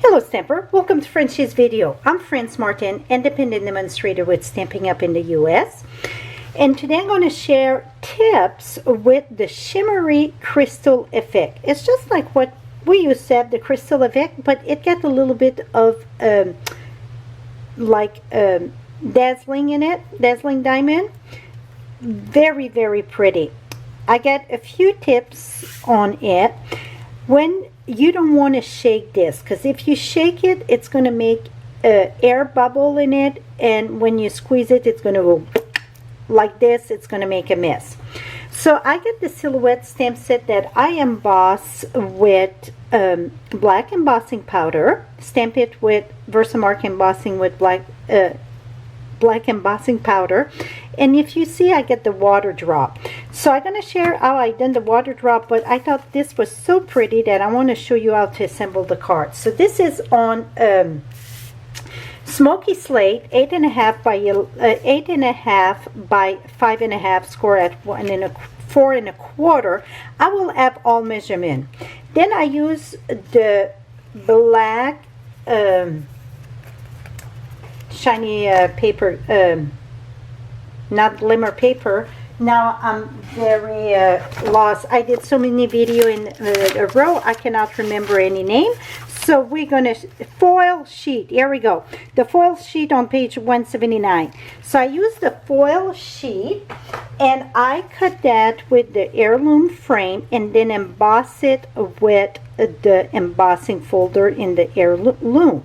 Hello Stamper, welcome to Frenchie's video. I'm Franz Martin, independent demonstrator with Stampin'Up in the US. And today I'm going to share tips with the Shimmery Crystal Effect. It's just like what we used to have, the crystal effect, but it got a little bit of dazzling in it, dazzling diamond. Very, very pretty. I got a few tips on it. When you don't want to shake this, because if you shake it, it's going to make an air bubble in it, and when you squeeze it, it's going to go like this. It's going to make a mess. So I get the silhouette stamp set that I emboss with black embossing powder. Stamp it with Versamark embossing with black embossing powder. And if you see, I get the water drop. So I'm going to share how I done the water drop, but I thought this was so pretty that I want to show you how to assemble the card. So this is on Smoky Slate, 8.5 by 8.5 by 5.5 score at 4 1/4. I will have all measurement. Then I use the black shiny paper, not glimmer paper. Now I'm very lost. I did so many videos in a row, I cannot remember any name. So we're going to foil sheet. Here we go. The foil sheet on page 179. So I use the foil sheet and I cut that with the heirloom frame and then emboss it with the embossing folder in the heirloom.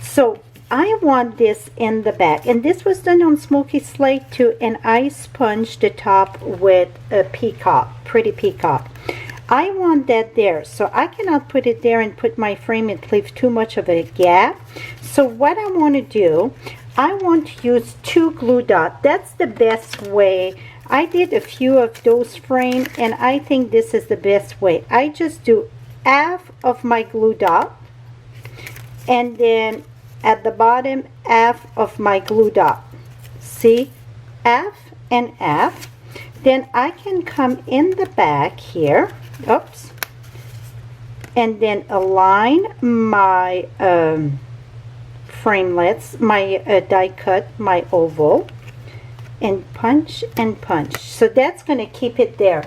So I want this in the back, and this was done on Smoky Slate too, and I sponged the top with a peacock, pretty peacock. I want that there, so I cannot put it there and put my frame and leave too much of a gap. So what I want to do, I want to use 2 glue dots. That's the best way. I did a few of those frames, and I think this is the best way. I just do half of my glue dot, and then at the bottom half of my glue dot. See, half and half. Then I can come in the back here, oops, and then align my framelets, my die cut, my oval, and punch and punch. So that's going to keep it there.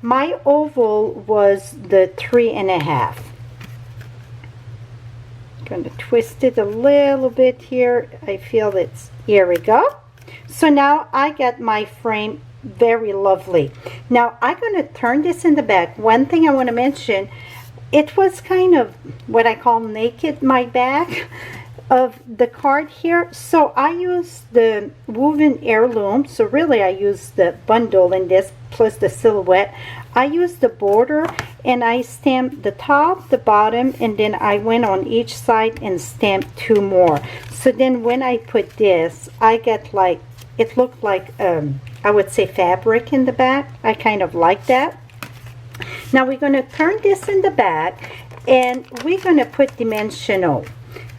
My oval was the 3.5. Going to twist it a little bit here. I feel it's, here we go. So now I got my frame very lovely. Now I'm going to turn this in the back. One thing I want to mention, it was kind of what I call naked, my back of the card here. So I used the woven heirloom. So really I used the bundle in this plus the silhouette. I used the border and I stamped the top, the bottom, and then I went on each side and stamped 2 more. So then when I put this, I get like, it looked like I would say fabric in the back. I kind of like that. Now we're going to turn this in the back and we're going to put dimensional.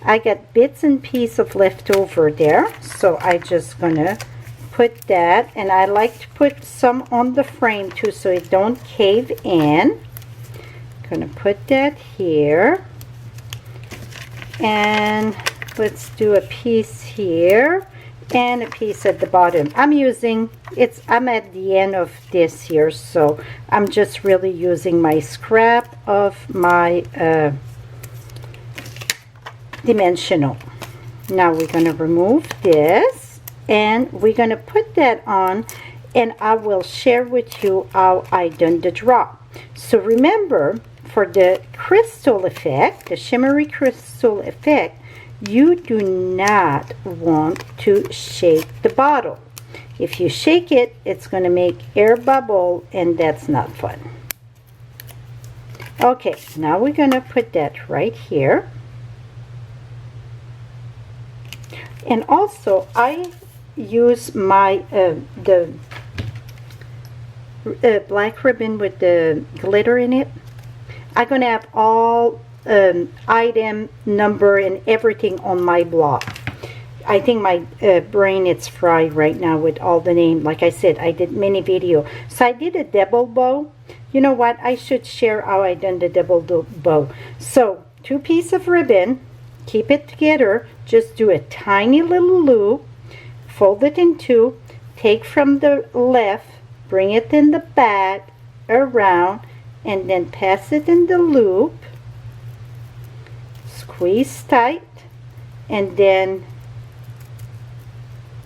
I got bits and pieces of leftover there, so I just going to put that, and I like to put some on the frame too so it don't cave in. Gonna put that here, and let's do a piece here and a piece at the bottom. I'm at the end of this here, so I'm just really using my scrap of my dimensional. Now we're going to remove this and we're going to put that on, and I will share with you how I done the drop. So remember, for the crystal effect, the shimmery crystal effect, you do not want to shake the bottle. If you shake it, it's going to make air bubble, and that's not fun. Okay, now we're going to put that right here. And also I use my the black ribbon with the glitter in it. I'm going to have all item number and everything on my block. I think my brain is fried right now with all the name. Like I said, I did many videos. So I did a double bow. You know what? I should share how I done the double bow. So 2 pieces of ribbon, keep it together, just do a tiny little loop, fold it in two, take from the left, bring it in the back, around, and then pass it in the loop, squeeze tight, and then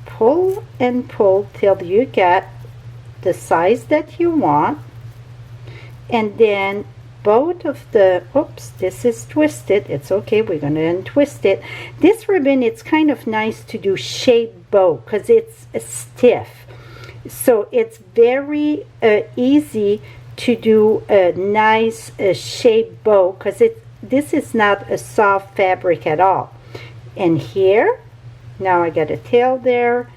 pull and pull till you get the size that you want. And then both of the, oops, this is twisted, it's okay, we're going to untwist it. This ribbon, it's kind of nice to do shape bow because it's stiff, so it's very easy to do a nice shape bow because this is not a soft fabric at all. And here, now I got a tail there.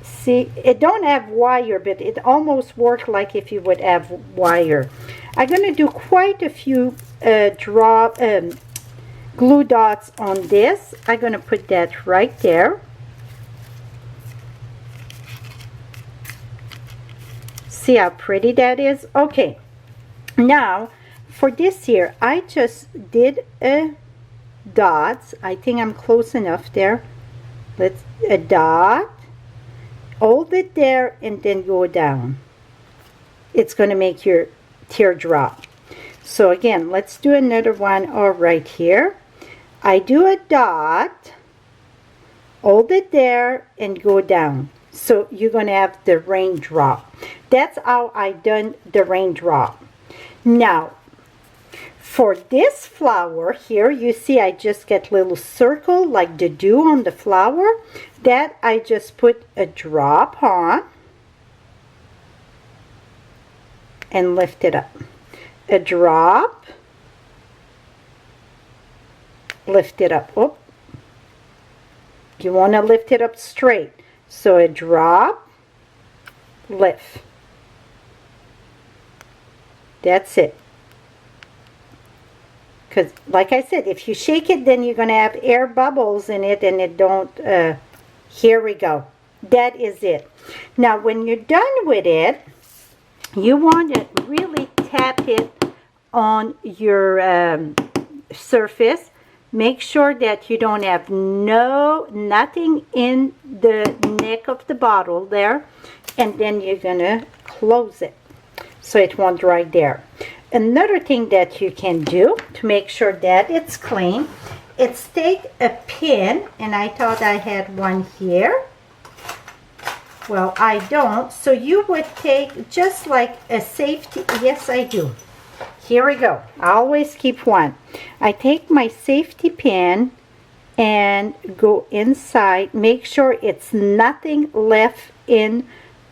See, it don't have wire, but it almost worked like if you would have wire. I'm going to do quite a few glue dots on this. I'm going to put that right there. See how pretty that is? Okay, now for this here, I just did a dots. I think I'm close enough there. Let's a dot, hold it there, and then go down. It's going to make your teardrop. So again, let's do another one right here. I do a dot, hold it there, and go down. So you're going to have the raindrop. That's how I done the raindrop. Now, for this flower here, you see I just get little circle like the dew on the flower. That I just put a drop on and lift it up. A drop, lift it up. Oh, you want to lift it up straight. So a drop, lift. That's it. Because like I said, if you shake it, then you're going to have air bubbles in it, and it don't, here we go. That is it. Now when you're done with it, you want to really tap it on your surface. Make sure that you don't have nothing in the neck of the bottle there, and then you're gonna close it so it won't dry there. Another thing that you can do to make sure that it's clean, it's take a pin, and I thought I had one here. Well, I don't, so you would take just like a safety, yes I do. Here we go. I always keep one. I take my safety pin and go inside. Make sure it's nothing left in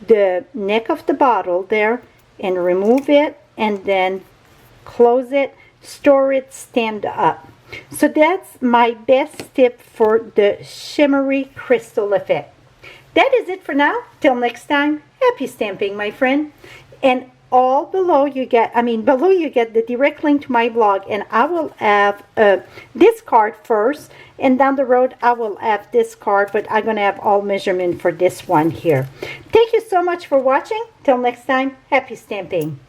the neck of the bottle there, and remove it, and then close it, store it, stand up. So that's my best tip for the Shimmery Crystal Effect. That is it for now. Till next time, happy stamping, my friend. And all below you get, below you get the direct link to my blog, and I will have this card first, and down the road I will have this card, but I'm going to have all measurement for this one here. Thank you so much for watching. Till next time, happy stamping.